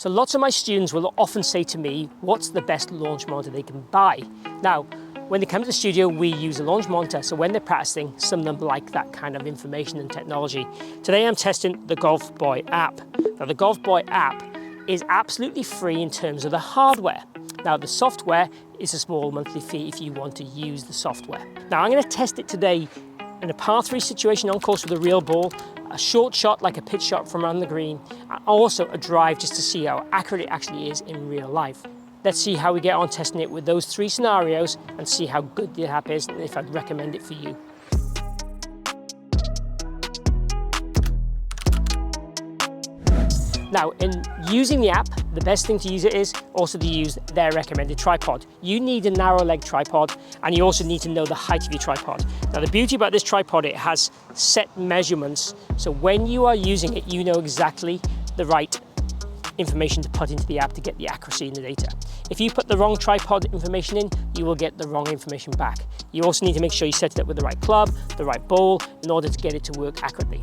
So lots of my students will often say to me, what's the best launch monitor they can buy? Now, when they come to the studio, we use a launch monitor. So when they're practicing, some of them like that kind of information and technology. Today I'm testing the Golfboy app. Now the Golfboy app is absolutely free in terms of the hardware. Now the software is a small monthly fee if you want to use the software. Now I'm going to test it today in a par 3 situation on course with a real ball, a short shot like a pitch shot from around the green, and also a drive just to see how accurate it actually is in real life. Let's see how we get on testing it with those 3 scenarios and see how good the app is and if I'd recommend it for you. Now, in using the app, the best thing to use it is also to use their recommended tripod. You need a narrow leg tripod, and you also need to know the height of your tripod. Now, the beauty about this tripod, it has set measurements. So when you are using it, you know exactly the right information to put into the app to get the accuracy in the data. If you put the wrong tripod information in, you will get the wrong information back. You also need to make sure you set it up with the right club, the right ball, in order to get it to work accurately.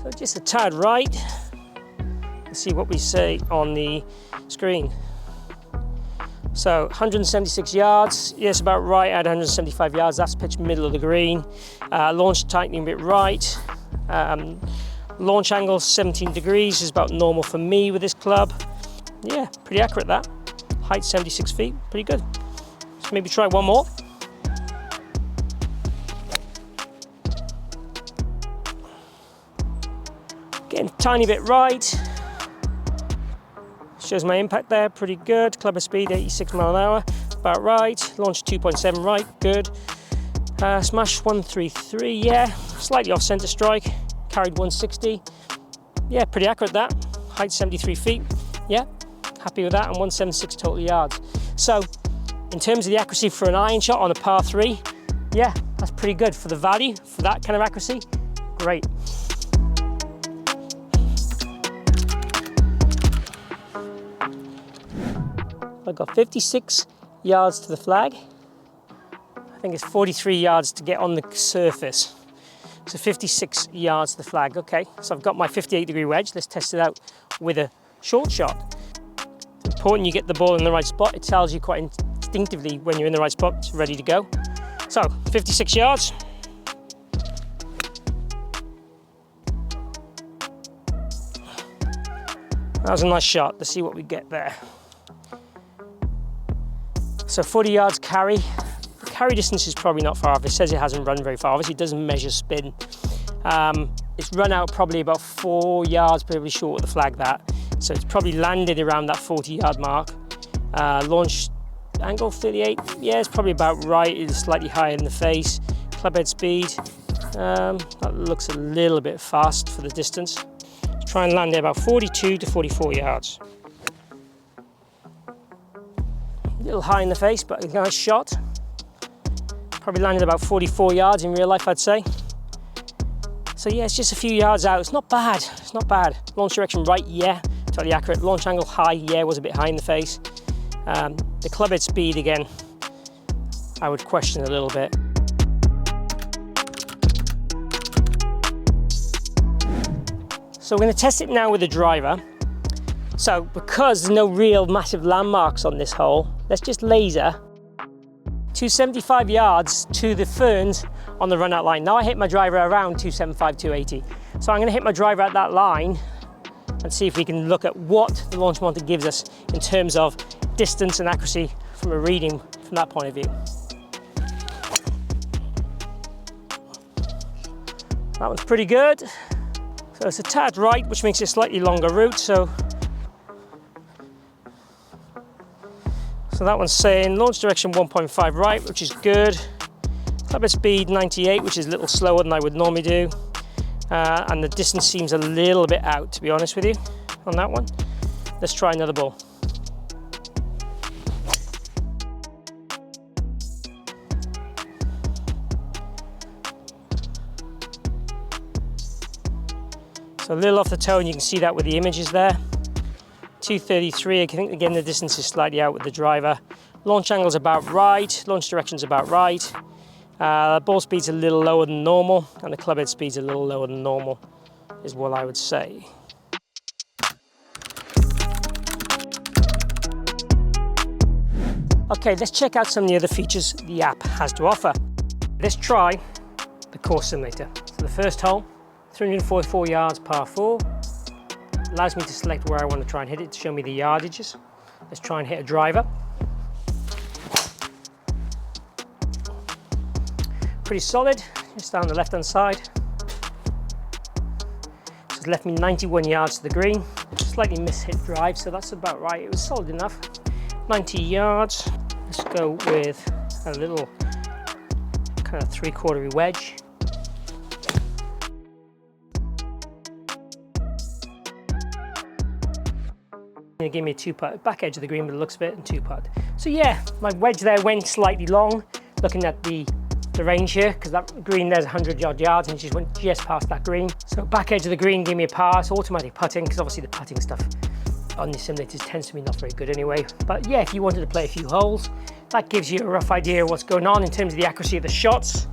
So just a tad right. Let's see what we say on the screen. So 176 yards, yes, about right at 175 yards. That's pitch middle of the green. Launch tightening a bit right. Launch angle 17 degrees is about normal for me with this club. Yeah, pretty accurate that. Height 76 feet, pretty good. Let's maybe try one more. Getting a tiny bit right. Shows my impact there, pretty good. Clubber speed 86 mile an hour, about right. Launch 2.7 right, good. Smash 133, yeah. Slightly off center strike, carried 160. Yeah, pretty accurate that. Height 73 feet, yeah. Happy with that, and 176 total yards. So, in terms of the accuracy for an iron shot on a par 3, yeah, that's pretty good. For the value, for that kind of accuracy, great. I've got 56 yards to the flag. I think it's 43 yards to get on the surface. So 56 yards to the flag. Okay, so I've got my 58-degree wedge. Let's test it out with a short shot. It's important you get the ball in the right spot. It tells you quite instinctively when you're in the right spot, it's ready to go. So 56 yards. That was a nice shot. Let's see what we get there. So 40 yards carry. The carry distance is probably not far off. It says it hasn't run very far. Obviously it doesn't measure spin. It's run out probably about 4 yards, probably short of the flag that. So it's probably landed around that 40-yard mark. Launch angle 38. Yeah, it's probably about right. It's slightly higher in the face. Club head speed. That looks a little bit fast for the distance. Let's try and land it about 42 to 44 yards. A little high in the face, but a nice shot. Probably landed about 44 yards in real life, I'd say. So yeah, it's just a few yards out. It's not bad, it's not bad. Launch direction right, yeah, totally accurate. Launch angle high, yeah, was a bit high in the face. The club head speed, again, I would question a little bit. So we're going to test it now with a driver. So because there's no real massive landmarks on this hole, let's just laser 275 yards to the ferns on the run out line. Now I hit my driver around 275, 280. So I'm going to hit my driver at that line and see if we can look at what the launch monitor gives us in terms of distance and accuracy from a reading from that point of view. That one's pretty good. So it's a tad right, which makes it a slightly longer route. So that one's saying launch direction 1.5 right, which is good. Club head speed 98, which is a little slower than I would normally do. And the distance seems a little bit out, to be honest with you, on that one. Let's try another ball. So a little off the toe, and you can see that with the images there. 233, I think again the distance is slightly out with the driver. Launch angle's about right, launch direction's about right. The ball speed's a little lower than normal, and the club head speed's a little lower than normal, is what I would say. Okay, let's check out some of the other features the app has to offer. Let's try the course simulator. So the first hole, 344 yards par 4. Allows me to select where I want to try and hit it to show me the yardages. Let's try and hit a driver. Pretty solid, just down the left hand side. So it's left me 91 yards to the green. Slightly mishit drive, so that's about right. It was solid enough. 90 yards. Let's go with a little kind of 3/4 wedge. It gave me a 2-putt, back edge of the green with the looks of it, and 2-putt. So yeah, my wedge there went slightly long, looking at the range here, because that green there's 100 yards and it just went just past that green. So back edge of the green gave me a par. It's automatic putting, because obviously the putting stuff on the simulators tends to be not very good anyway. But yeah, if you wanted to play a few holes, that gives you a rough idea of what's going on in terms of the accuracy of the shots.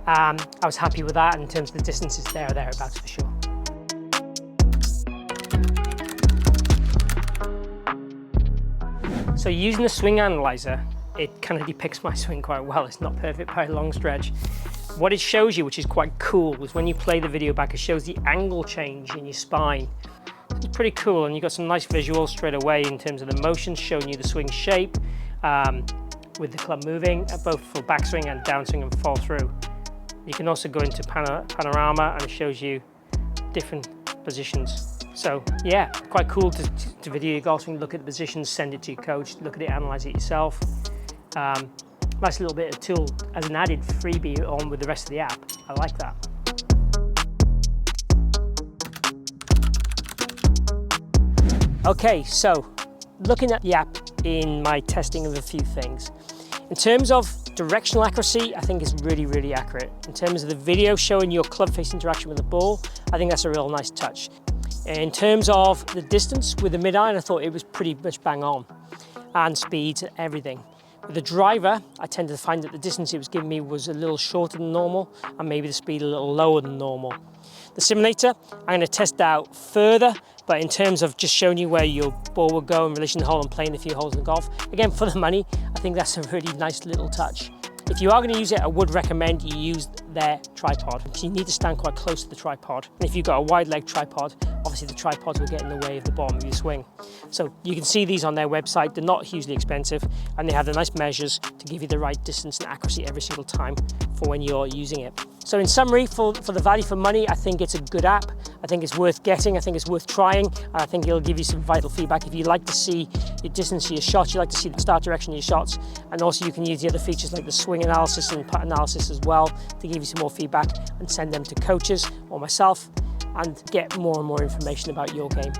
I was happy with that, and in terms of the distances there or thereabouts for sure. So using the swing analyzer, it kind of depicts my swing quite well. It's not perfect by a long stretch. What it shows you, which is quite cool, is when you play the video back, it shows the angle change in your spine. It's pretty cool, and you've got some nice visuals straight away in terms of the motion, showing you the swing shape with the club moving, both for backswing and downswing and fall through. You can also go into panorama, and it shows you different positions. So yeah, quite cool to video your golf swing, look at the positions, send it to your coach, look at it, analyze it yourself. Nice little bit of tool as an added freebie on with the rest of the app. I like that. Okay, so looking at the app in my testing of a few things. In terms of directional accuracy, I think it's really, really accurate. In terms of the video showing your club face interaction with the ball, I think that's a real nice touch. In terms of the distance with the mid-iron, I thought it was pretty much bang on, and speeds and everything. With the driver, I tended to find that the distance it was giving me was a little shorter than normal, and maybe the speed a little lower than normal. The simulator, I'm going to test out further, but in terms of just showing you where your ball will go in relation to the hole and playing a few holes in golf, again, for the money, I think that's a really nice little touch. If you are going to use it, I would recommend you use their tripod. You need to stand quite close to the tripod. And if you've got a wide leg tripod, obviously the tripod will get in the way of the bottom of your swing. So you can see these on their website. They're not hugely expensive, and they have the nice measures to give you the right distance and accuracy every single time for when you're using it. So in summary, for the value for money, I think it's a good app. I think it's worth getting. I think it's worth trying. And I think it'll give you some vital feedback. If you like to see your distance of your shots, you like to see the start direction of your shots, and also you can use the other features like the swing analysis and putt analysis as well to give you some more feedback and send them to coaches or myself and get more and more information about your game.